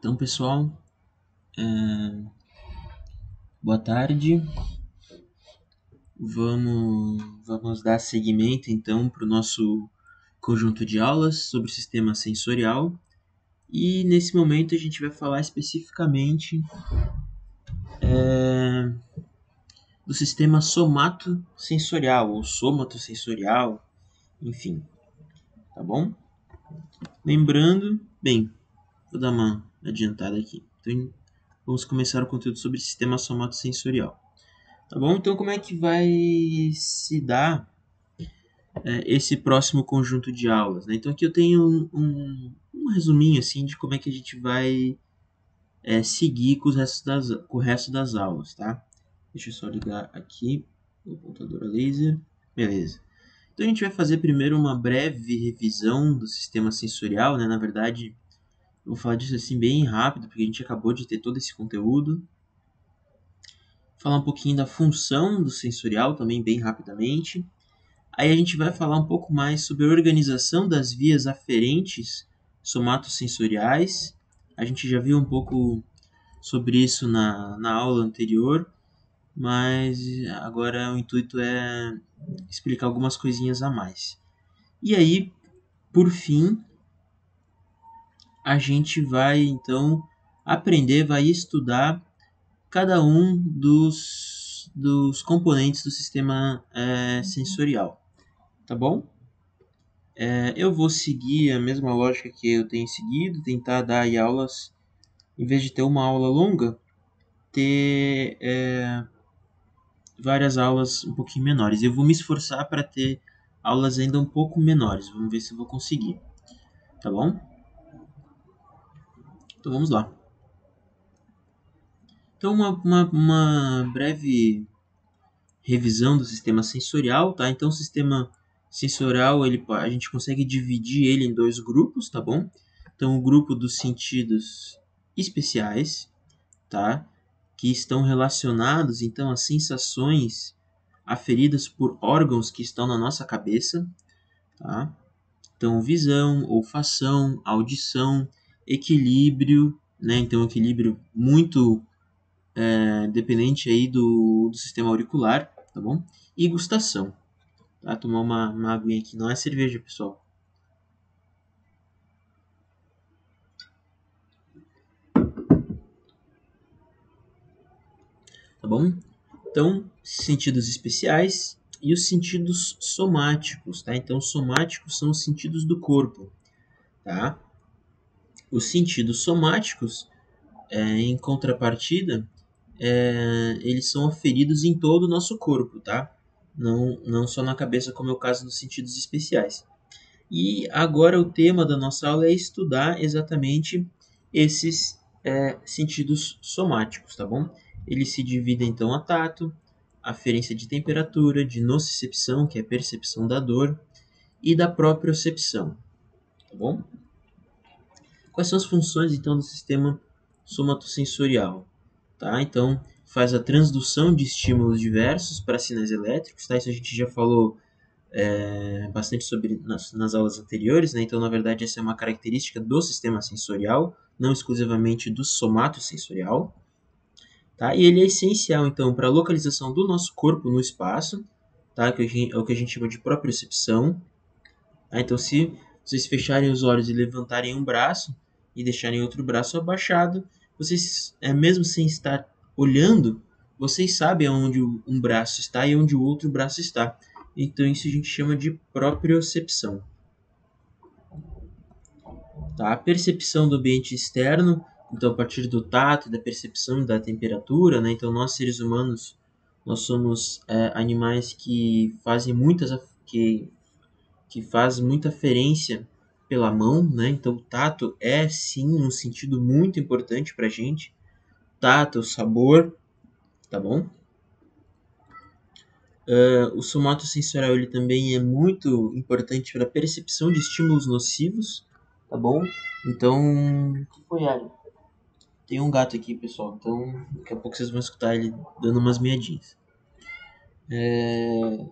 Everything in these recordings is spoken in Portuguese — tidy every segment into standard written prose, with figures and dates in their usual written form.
Então, pessoal, boa tarde. Vamos dar seguimento então para o nosso conjunto de aulas sobre o sistema sensorial. E nesse momento a gente vai falar especificamente do sistema somatosensorial ou somatosensorial, enfim, tá bom? Lembrando, bem, vou dar uma adiantada aqui. Então, vamos começar o conteúdo sobre o sistema somatosensorial. Tá bom? Então, como é que vai se dar esse próximo conjunto de aulas? Né? Então, aqui eu tenho um resuminho assim de como é que a gente vai seguir com o resto das aulas, tá? Deixa eu só ligar aqui o computador a laser. Beleza. Então, a gente vai fazer primeiro uma breve revisão do sistema sensorial, né? Na verdade, eu vou falar disso assim bem rápido, porque a gente acabou de ter todo esse conteúdo. Falar um pouquinho da função do sensorial também bem rapidamente. Aí a gente vai falar um pouco mais sobre a organização das vias aferentes somatosensoriais. A gente já viu um pouco sobre isso na aula anterior, mas agora o intuito é explicar algumas coisinhas a mais. E aí, por fim, a gente vai então aprender, vai estudar cada um dos componentes do sistema sensorial, tá bom? Eu vou seguir a mesma lógica que eu tenho seguido, tentar dar aí aulas, em vez de ter uma aula longa, ter várias aulas um pouquinho menores. Eu vou me esforçar para ter aulas ainda um pouco menores, vamos ver se eu vou conseguir, tá bom? Então vamos lá. Então uma breve revisão do sistema sensorial, tá? Então o sistema sensorial, a gente consegue dividir ele em dois grupos, tá bom? Então o grupo dos sentidos especiais, tá? Que estão relacionados então às sensações aferidas por órgãos que estão na nossa cabeça, tá? Então visão, olfação, audição, equilíbrio, né? Então equilíbrio muito dependente aí do sistema auricular, tá bom? E gustação, tá? Tomar uma aguinha aqui, não é cerveja, pessoal, tá bom? Então, sentidos especiais e os sentidos somáticos, tá? Então, somáticos são os sentidos do corpo, tá? Os sentidos somáticos, em contrapartida, eles são aferidos em todo o nosso corpo, tá? Não só na cabeça, como é o caso dos sentidos especiais. E agora o tema da nossa aula é estudar exatamente esses sentidos somáticos, tá bom? Eles se dividem então a tato, aferência de temperatura, de nocicepção, que é a percepção da dor, e da propriocepção, tá bom? Quais são as funções então do sistema somatosensorial? Tá? Então, faz a transdução de estímulos diversos para sinais elétricos, tá? Isso a gente já falou bastante sobre nas aulas anteriores, né? Então, na verdade, essa é uma característica do sistema sensorial, não exclusivamente do somatosensorial, tá? E ele é essencial, então, para a localização do nosso corpo no espaço, tá? Que é o que a gente chama de propriocepção, tá? Então, se vocês fecharem os olhos e levantarem um braço e deixarem outro braço abaixado, vocês, mesmo sem estar olhando, vocês sabem onde um braço está e onde o outro braço está. Então, isso a gente chama de propriocepção. Tá? A percepção do ambiente externo, então a partir do tato, da percepção da temperatura, né? Então nós seres humanos, nós somos animais que fazem que faz muita aferência pela mão, né? Então o tato é sim um sentido muito importante para a gente. Tato, sabor, tá bom? O somatosensorial ele também é muito importante para a percepção de estímulos nocivos, tá bom? Então, o que foi, Ari? Tem um gato aqui, pessoal, então daqui a pouco vocês vão escutar ele dando umas miadinhas. É...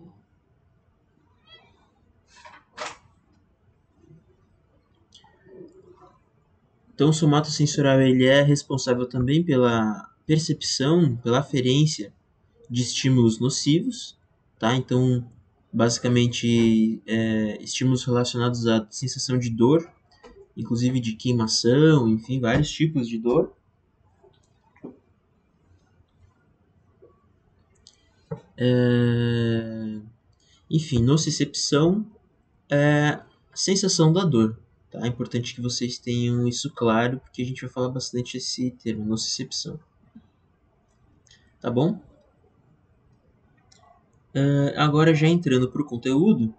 Então, o somato sensorial ele é responsável também pela percepção, pela aferência de estímulos nocivos, tá? Então, basicamente, estímulos relacionados à sensação de dor, inclusive de queimação, enfim, vários tipos de dor. Enfim, nocicepção é a sensação da dor. Tá? É importante que vocês tenham isso claro, porque a gente vai falar bastante esse termo, nocicepção. Tá bom? Agora, já entrando para o conteúdo,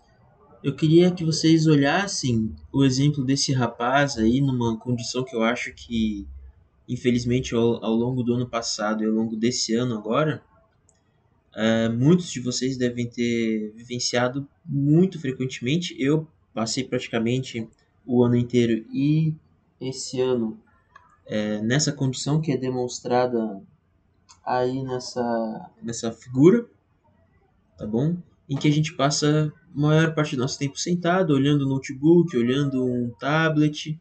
eu queria que vocês olhassem o exemplo desse rapaz aí numa condição que eu acho que, infelizmente, ao longo do ano passado e ao longo desse ano agora, muitos de vocês devem ter vivenciado muito frequentemente. Eu passei praticamente o ano inteiro e esse ano nessa condição que é demonstrada aí nessa figura, tá bom? Em que a gente passa a maior parte do nosso tempo sentado, olhando o notebook, olhando um tablet,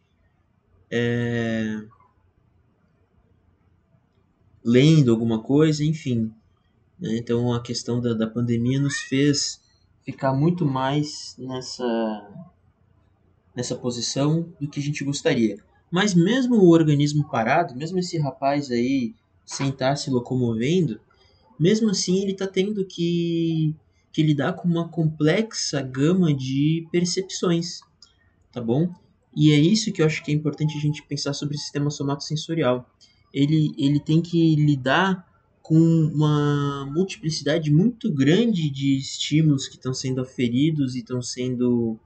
lendo alguma coisa, enfim. Né? Então a questão da pandemia nos fez ficar muito mais nessa posição do que a gente gostaria. Mas mesmo o organismo parado, mesmo esse rapaz aí sem estar se locomovendo, mesmo assim ele está tendo que lidar com uma complexa gama de percepções, tá bom? E é isso que eu acho que é importante a gente pensar sobre o sistema somatosensorial. Ele tem que lidar com uma multiplicidade muito grande de estímulos que estão sendo aferidos e estão sendo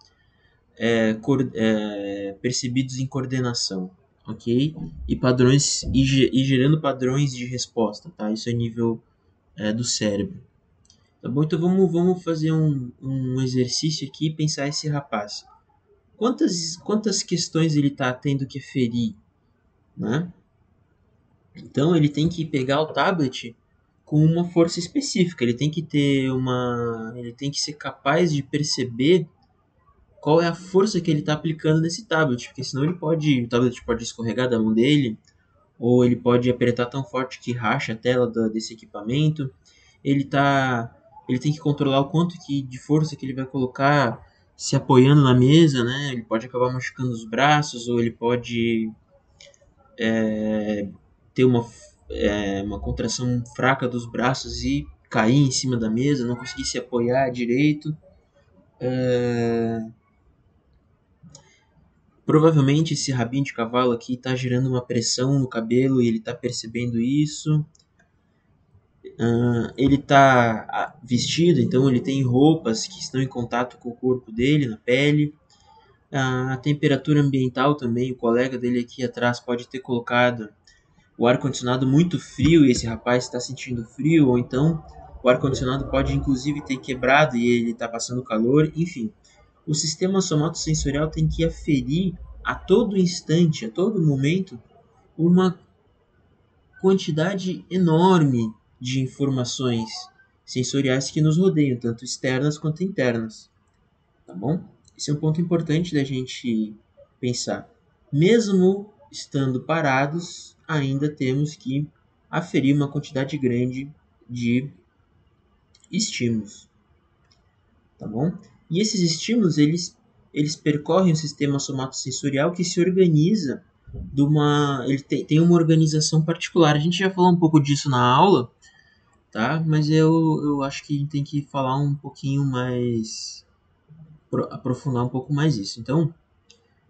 percebidos em coordenação, ok? E padrões e gerando padrões de resposta, tá? Isso é nível do cérebro. Tá bom? Então vamos fazer um exercício aqui e pensar esse rapaz. Quantas questões ele está tendo que ferir, né? Então ele tem que pegar o tablet com uma força específica. Ele tem que ser capaz de perceber qual é a força que ele está aplicando nesse tablet, porque senão o tablet pode escorregar da mão dele, ou ele pode apertar tão forte que racha a tela desse equipamento. Ele tá, ele tem que controlar o quanto de força que ele vai colocar se apoiando na mesa, né? Ele pode acabar machucando os braços, ou ele pode ter uma contração fraca dos braços e cair em cima da mesa, não conseguir se apoiar direito. Provavelmente esse rabinho de cavalo aqui está gerando uma pressão no cabelo e ele está percebendo isso. Ele está vestido, então ele tem roupas que estão em contato com o corpo dele, na pele. A temperatura ambiental também, o colega dele aqui atrás pode ter colocado o ar-condicionado muito frio e esse rapaz está sentindo frio, ou então o ar-condicionado pode inclusive ter quebrado e ele está passando calor, enfim. O sistema somatosensorial tem que aferir a todo instante, a todo momento, uma quantidade enorme de informações sensoriais que nos rodeiam, tanto externas quanto internas, tá bom? Esse é um ponto importante da gente pensar. Mesmo estando parados, ainda temos que aferir uma quantidade grande de estímulos, tá bom? E esses estímulos, eles percorrem o sistema somatosensorial que se organiza ele tem uma organização particular. A gente já falou um pouco disso na aula, tá? Mas eu acho que a gente tem que falar um pouquinho mais, aprofundar um pouco mais isso. Então,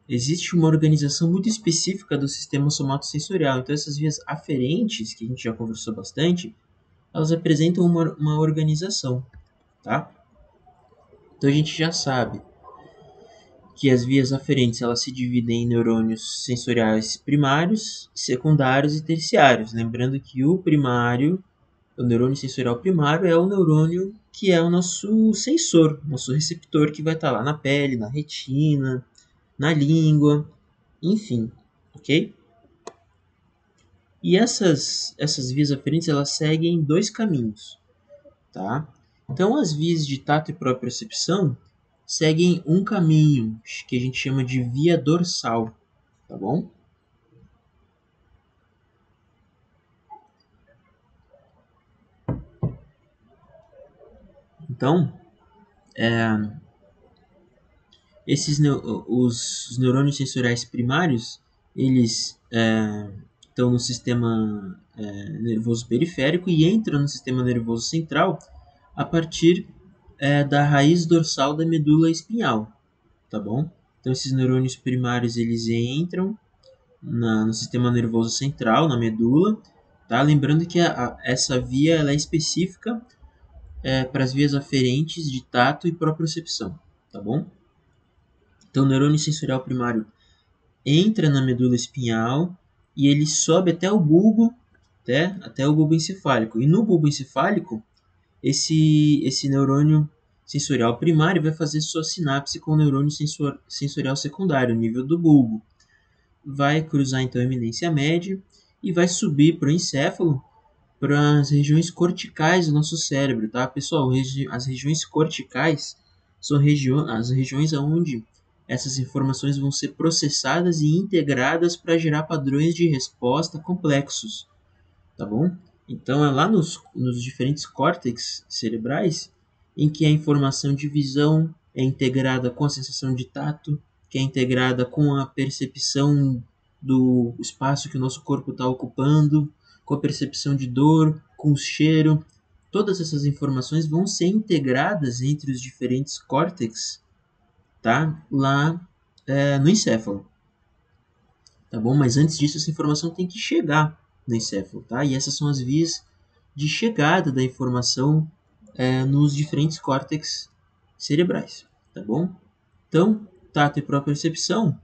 existe uma organização muito específica do sistema somatosensorial. Então, essas vias aferentes, que a gente já conversou bastante, elas apresentam uma organização, tá? Então, a gente já sabe que as vias aferentes elas se dividem em neurônios sensoriais primários, secundários e terciários. Lembrando que o neurônio sensorial primário é o neurônio que é o nosso sensor, nosso receptor que vai estar lá na pele, na retina, na língua, enfim, ok? E essas vias aferentes elas seguem dois caminhos, tá? Então as vias de tato e propriocepção seguem um caminho que a gente chama de via dorsal, tá bom? Então, os neurônios sensoriais primários, eles estão no sistema nervoso periférico e entram no sistema nervoso central a partir da raiz dorsal da medula espinhal, tá bom? Então, esses neurônios primários, eles entram no sistema nervoso central, na medula, tá? Lembrando que essa via ela é específica para as vias aferentes de tato e propriocepção, tá bom? Então, o neurônio sensorial primário entra na medula espinhal e ele sobe até o bulbo, até o bulbo encefálico. E no bulbo encefálico, esse neurônio sensorial primário vai fazer sua sinapse com o neurônio sensorial secundário, nível do bulbo. Vai cruzar então a eminência média e vai subir para o encéfalo, para as regiões corticais do nosso cérebro, tá? Pessoal, as regiões corticais são as regiões onde essas informações vão ser processadas e integradas para gerar padrões de resposta complexos, tá bom? Então, é lá nos diferentes córtex cerebrais em que a informação de visão é integrada com a sensação de tato, que é integrada com a percepção do espaço que o nosso corpo está ocupando, com a percepção de dor, com o cheiro. Todas essas informações vão ser integradas entre os diferentes córtex, tá? Lá no encéfalo, tá bom? Mas antes disso, essa informação tem que chegar no encéfalo, tá? E essas são as vias de chegada da informação nos diferentes córtex cerebrais, tá bom? Então, tato e propriocepção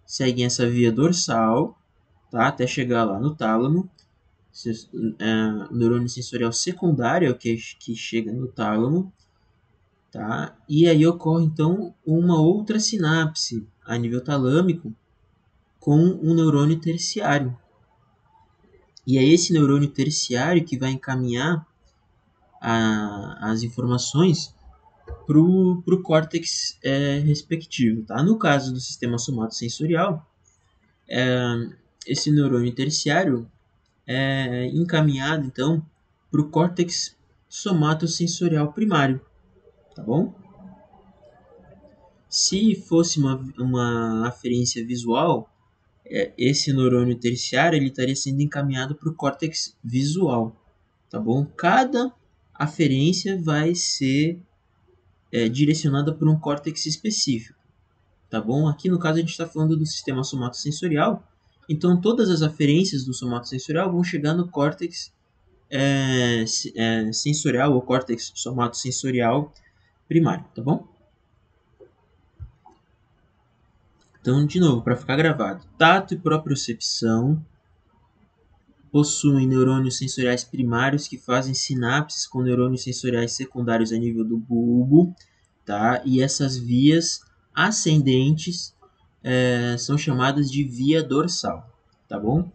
seguem essa via dorsal, tá? Até chegar lá no tálamo. O neurônio sensorial secundário é o que chega no tálamo, tá? E aí ocorre então uma outra sinapse a nível talâmico com um neurônio terciário. E é esse neurônio terciário que vai encaminhar as informações para o córtex respectivo. Tá? No caso do sistema somatosensorial, esse neurônio terciário é encaminhado então para o córtex somatosensorial primário. Tá bom? Se fosse uma aferência visual, esse neurônio terciário ele estaria sendo encaminhado para o córtex visual, tá bom? Cada aferência vai ser direcionada por um córtex específico, tá bom? Aqui no caso a gente está falando do sistema somatosensorial, então todas as aferências do somatosensorial vão chegar no córtex sensorial ou córtex somatosensorial primário, tá bom? Então, de novo, para ficar gravado, tato e propriocepção possuem neurônios sensoriais primários que fazem sinapses com neurônios sensoriais secundários a nível do bulbo, tá? E essas vias ascendentes são chamadas de via dorsal, tá bom?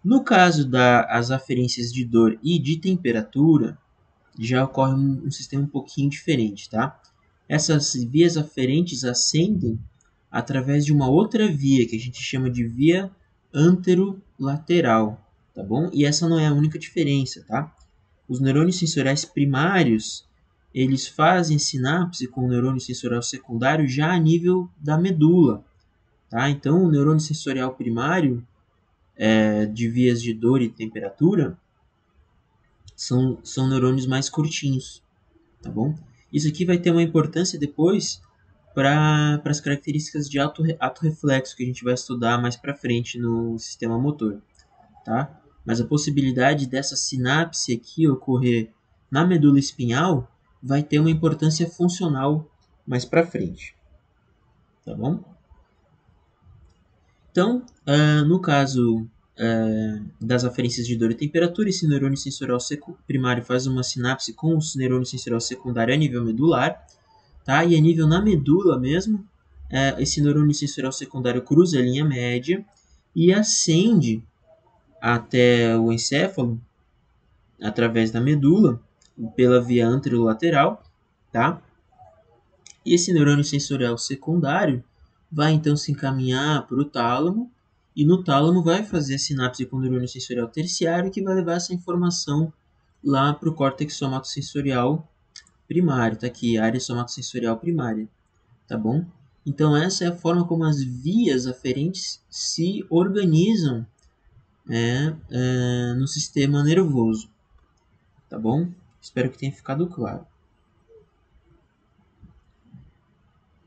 No caso das aferências de dor e de temperatura, já ocorre um sistema um pouquinho diferente, tá? Essas vias aferentes ascendem através de uma outra via, que a gente chama de via anterolateral, tá bom? E essa não é a única diferença, tá? Os neurônios sensoriais primários, eles fazem sinapse com o neurônio sensorial secundário já a nível da medula, tá? Então, o neurônio sensorial primário de vias de dor e temperatura são neurônios mais curtinhos, tá bom? Isso aqui vai ter uma importância depois para as características de ato reflexo que a gente vai estudar mais para frente no sistema motor, tá? Mas a possibilidade dessa sinapse aqui ocorrer na medula espinhal vai ter uma importância funcional mais para frente, tá bom? Então, no caso das aferências de dor e temperatura, esse neurônio sensorial primário faz uma sinapse com o neurônio sensorial secundário a nível medular, tá? E a nível na medula mesmo, esse neurônio sensorial secundário cruza a linha média e ascende até o encéfalo através da medula pela via anterolateral, tá? E esse neurônio sensorial secundário vai então se encaminhar para o tálamo e no tálamo vai fazer a sinapse com o neurônio sensorial terciário que vai levar essa informação lá para o córtex somatosensorial primário, tá aqui, área somatosensorial primária, tá bom? Então essa é a forma como as vias aferentes se organizam no sistema nervoso, tá bom? Espero que tenha ficado claro.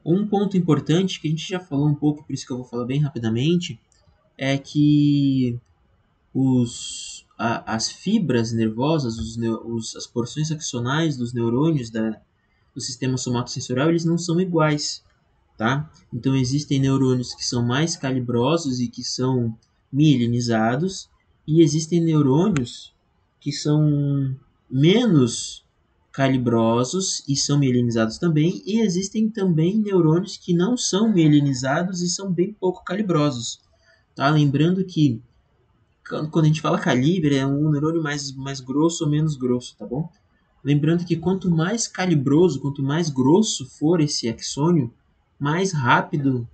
Um ponto importante, que a gente já falou um pouco, por isso que eu vou falar bem rapidamente, é que as fibras nervosas, as porções axonais dos neurônios do sistema somatosensorial, eles não são iguais, tá? Então existem neurônios que são mais calibrosos e que são mielinizados, e existem neurônios que são menos calibrosos e são mielinizados também, e existem também neurônios que não são mielinizados e são bem pouco calibrosos, tá? Lembrando que quando a gente fala calibre, é um neurônio mais grosso ou menos grosso, tá bom? Lembrando que quanto mais calibroso, quanto mais grosso for esse axônio, mais rápido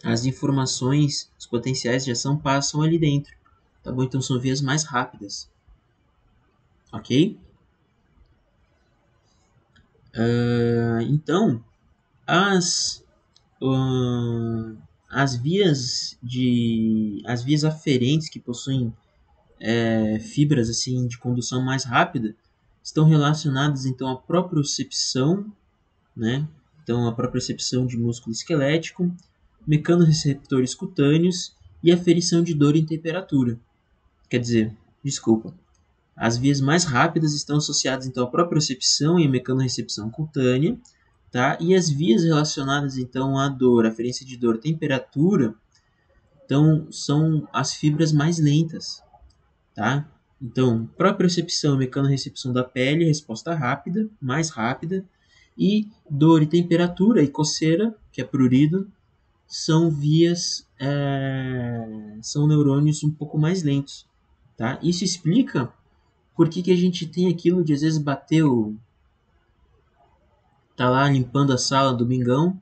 as informações, os potenciais de ação passam ali dentro, tá bom? Então são vias mais rápidas, ok? Então, as uh, as vias aferentes que possuem fibras assim de condução mais rápida estão relacionadas então à propriocepção, né? Então a propriocepção de músculo esquelético, mecanorreceptores cutâneos e aferição de dor em temperatura. Quer dizer, desculpa, as vias mais rápidas estão associadas então à propriocepção e à mecanorrecepção cutânea, tá? E as vias relacionadas então à dor, aferência de dor, temperatura, então são as fibras mais lentas, tá? Então, propriocepção e mecanorrecepção da pele, resposta rápida, mais rápida, e dor e temperatura e coceira, que é prurido, são são neurônios um pouco mais lentos, tá? Isso explica por que a gente tem aquilo de às vezes tá lá limpando a sala domingão,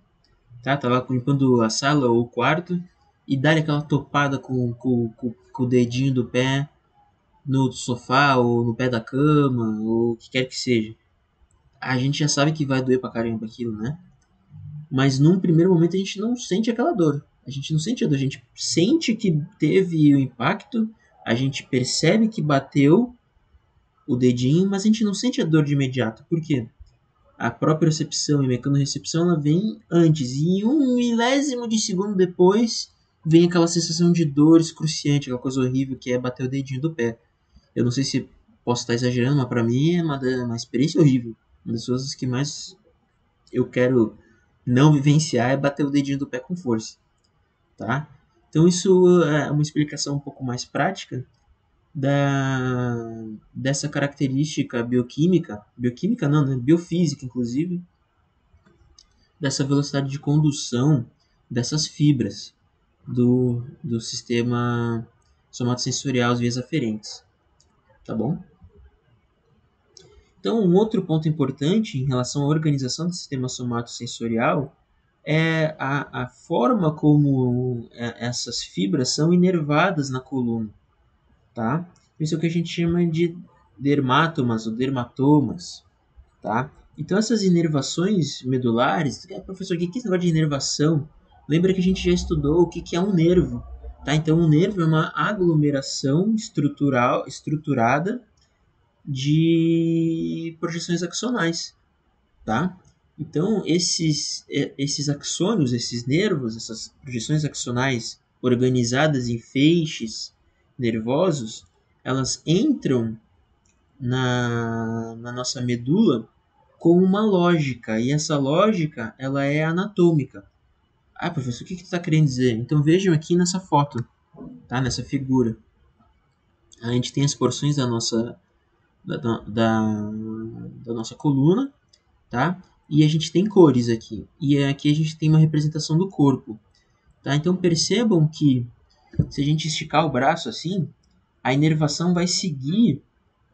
tá lá limpando a sala ou o quarto e dar aquela topada com o dedinho do pé no sofá ou no pé da cama ou o que quer que seja. A gente já sabe que vai doer pra caramba aquilo, né? Mas num primeiro momento a gente não sente aquela dor. A gente não sente a dor, a gente sente que teve o impacto, a gente percebe que bateu o dedinho, mas a gente não sente a dor de imediato. Por quê? A própria recepção e mecanorrecepção ela vem antes, e em um milésimo de segundo depois vem aquela sensação de dor excruciante, aquela coisa horrível que é bater o dedinho do pé. Eu não sei se posso estar exagerando, mas para mim é uma experiência horrível. Uma das coisas que mais eu quero não vivenciar é bater o dedinho do pé com força, tá? Então isso é uma explicação um pouco mais prática dessa característica bioquímica não, né? Biofísica inclusive, dessa velocidade de condução dessas fibras do sistema somatosensorial, as vias aferentes, tá bom? Então, um outro ponto importante em relação à organização do sistema somatosensorial é a forma como essas fibras são inervadas na coluna, tá? Isso é o que a gente chama de dermatomas ou dermatomas, tá? Então, essas inervações medulares, professor, o que é esse negócio de inervação? Lembra que a gente já estudou o que é um nervo, tá? Então, um nervo é uma aglomeração estruturada de projeções axonais, tá? Então, esses axônios, esses nervos, essas projeções axonais organizadas em feixes nervosos, elas entram na nossa medula com uma lógica, e essa lógica ela é anatômica. Ah, professor, o que tu está querendo dizer? Então vejam aqui nessa foto, tá? Nessa figura. A gente tem as porções da nossa coluna, tá? E a gente tem cores aqui. E aqui a gente tem uma representação do corpo, tá? Então percebam que se a gente esticar o braço assim, a inervação vai seguir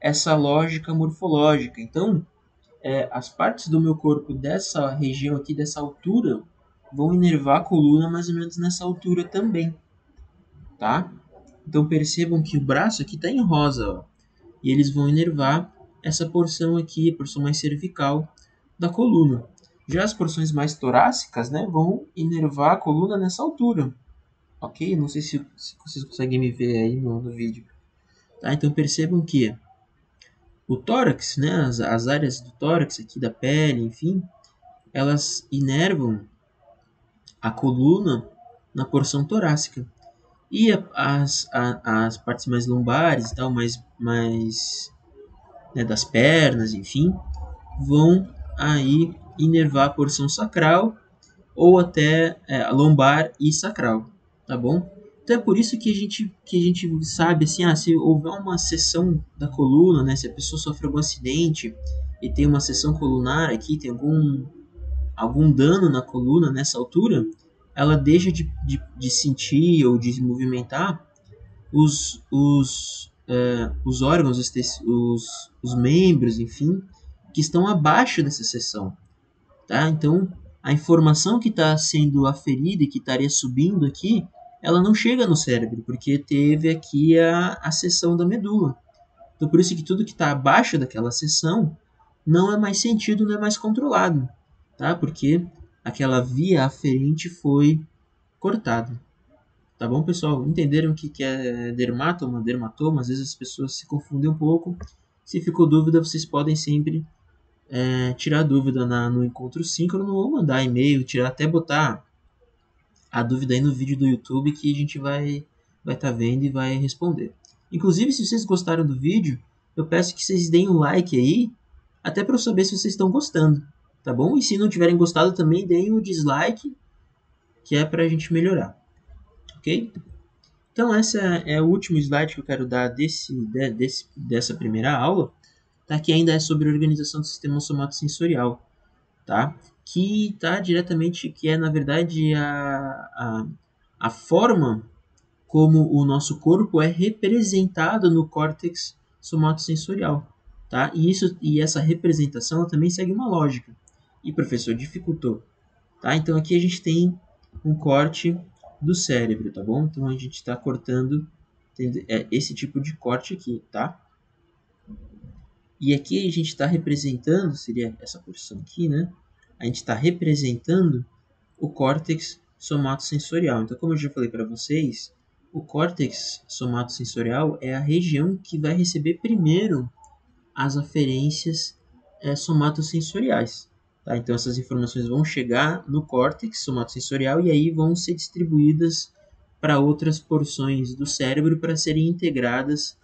essa lógica morfológica. Então, as partes do meu corpo dessa região aqui, dessa altura, vão inervar a coluna mais ou menos nessa altura também, tá? Então percebam que o braço aqui está em rosa, ó, e eles vão inervar essa porção aqui, a porção mais cervical da coluna. Já as porções mais torácicas, né, vão inervar a coluna nessa altura, ok? Não sei se vocês conseguem me ver aí no vídeo. Tá? Então percebam que o tórax, né, as áreas do tórax aqui da pele, enfim, elas inervam a coluna na porção torácica. E as partes mais lombares e tal, mais né, das pernas, enfim, vão aí inervar a porção sacral ou até a lombar e sacral, tá bom? Então é por isso que a gente sabe assim, se houver uma seção da coluna, né, se a pessoa sofre algum acidente e tem uma seção colunar aqui, tem algum dano na coluna nessa altura, ela deixa de sentir ou de se movimentar os órgãos, os membros, enfim, que estão abaixo dessa seção. Tá? Então, a informação que está sendo aferida e que estaria subindo aqui, ela não chega no cérebro, porque teve aqui a seção da medula. Então, por isso que tudo que está abaixo daquela seção não é mais sentido, não é mais controlado, tá? Porque aquela via aferente foi cortada. Tá bom, pessoal? Entenderam o que é dermatoma, dermatoma? Às vezes as pessoas se confundem um pouco. Se ficou dúvida, vocês podem sempre tirar dúvida no encontro síncrono ou mandar e-mail, até botar a dúvida aí no vídeo do YouTube que a gente vai estar vendo e vai responder. Inclusive, se vocês gostaram do vídeo, eu peço que vocês deem um like aí, até para eu saber se vocês estão gostando, tá bom? E se não tiverem gostado também, deem o dislike, que é para a gente melhorar, ok? Então, essa é o último slide que eu quero dar dessa primeira aula, tá? Que ainda é sobre a organização do sistema somatosensorial, tá? Que está diretamente, que é na verdade a forma como o nosso corpo é representado no córtex somatosensorial, tá? E essa representação ela também segue uma lógica. E professor dificultou, tá? Então aqui a gente tem um corte do cérebro, tá bom? Então a gente está cortando esse tipo de corte aqui, tá? E aqui a gente está representando, seria essa porção aqui, né? A gente está representando o córtex somatosensorial. Então, como eu já falei para vocês, o córtex somatosensorial é a região que vai receber primeiro as aferências somatosensoriais. Tá? Então, essas informações vão chegar no córtex somatosensorial e aí vão ser distribuídas para outras porções do cérebro para serem integradas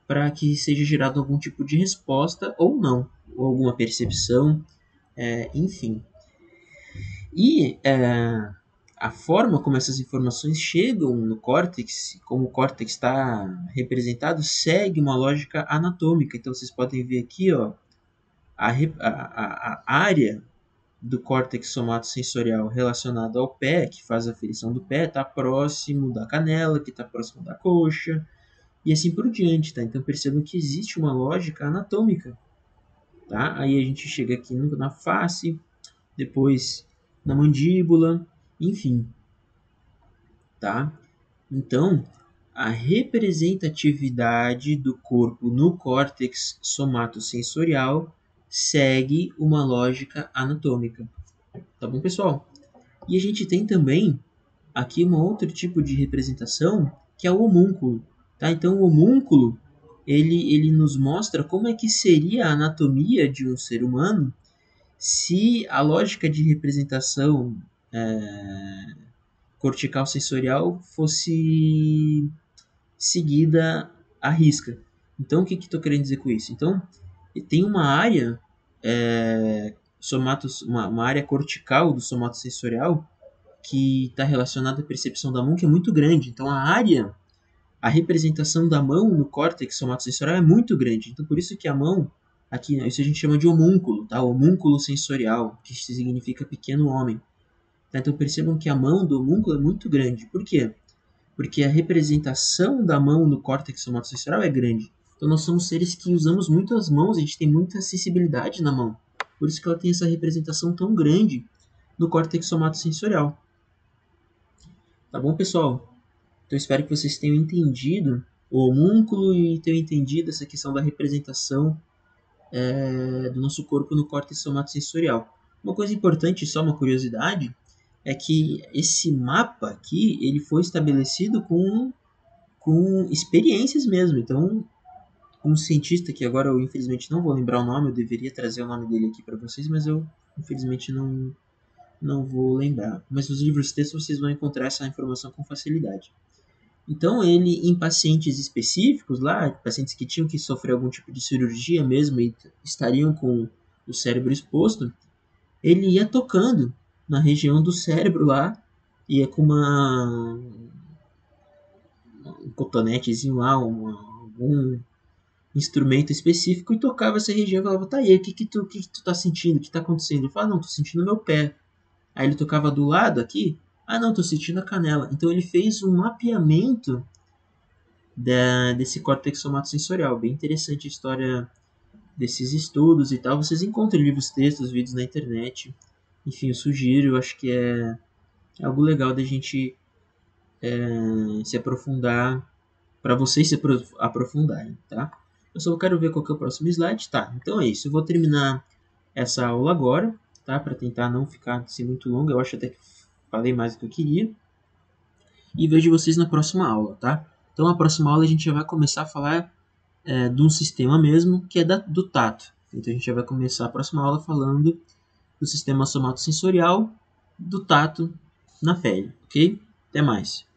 para que seja gerado algum tipo de resposta ou não, ou alguma percepção, enfim. E a forma como essas informações chegam no córtex, como o córtex está representado, segue uma lógica anatômica. Então vocês podem ver aqui, ó, a área do córtex somatosensorial relacionada ao pé, que faz a aferição do pé, está próximo da canela, que está próximo da coxa, e assim por diante, tá? Então percebam que existe uma lógica anatômica, tá? Aí a gente chega aqui na face, depois na mandíbula, enfim, tá? Então, a representatividade do corpo no córtex somatosensorial segue uma lógica anatômica, tá bom, pessoal? E a gente tem também aqui um outro tipo de representação, que é o homúnculo, tá? Então, o homúnculo, ele nos mostra como é que seria a anatomia de um ser humano se a lógica de representação cortical sensorial fosse seguida à risca. Então, o que estou querendo dizer com isso? Então, tem uma área uma área cortical do somatosensorial que está relacionada à percepção da mão, que é muito grande. Então, a representação da mão no córtex somatosensorial é muito grande. Então, por isso que a mão, aqui, isso a gente chama de homúnculo, tá? Homúnculo sensorial, que significa pequeno homem. Tá? Então, percebam que a mão do homúnculo é muito grande. Por quê? Porque a representação da mão no córtex somatosensorial é grande. Então, nós somos seres que usamos muito as mãos, a gente tem muita sensibilidade na mão. Por isso que ela tem essa representação tão grande no córtex somatosensorial. Tá bom, pessoal? Então, espero que vocês tenham entendido o homúnculo e tenham entendido essa questão da representação do nosso corpo no córtex somatosensorial. Uma coisa importante, só uma curiosidade, é que esse mapa aqui ele foi estabelecido com experiências mesmo. Então, um cientista que agora eu infelizmente não vou lembrar o nome, eu deveria trazer o nome dele aqui para vocês, mas eu infelizmente não vou lembrar. Mas nos livros de texto vocês vão encontrar essa informação com facilidade. Então, ele, em pacientes específicos lá, pacientes que tinham que sofrer algum tipo de cirurgia mesmo e estariam com o cérebro exposto, ele ia tocando na região do cérebro lá, ia com um cotonetezinho lá, algum instrumento específico e tocava essa região e falava, tá aí, o que tu tá sentindo? O que tá acontecendo? Ele falava, não, tô sentindo meu pé. Aí ele tocava do lado aqui, ah não, tô sentindo a canela. Então ele fez um mapeamento desse córtex somatosensorial. Bem interessante a história desses estudos e tal. Vocês encontram livros, textos, vídeos na internet. Enfim, eu sugiro, eu acho que é algo legal da gente se aprofundar, para vocês se aprofundarem, tá? Eu só quero ver qual que é o próximo slide. Tá, então é isso. Eu vou terminar essa aula agora, tá? Para tentar não ficar assim, muito longa. Eu acho até que falei mais do que eu queria. E vejo vocês na próxima aula, tá? Então, na próxima aula a gente já vai começar a falar de um sistema mesmo, que é do tato. Então, a gente já vai começar a próxima aula falando do sistema somatosensorial do tato na pele, ok? Até mais.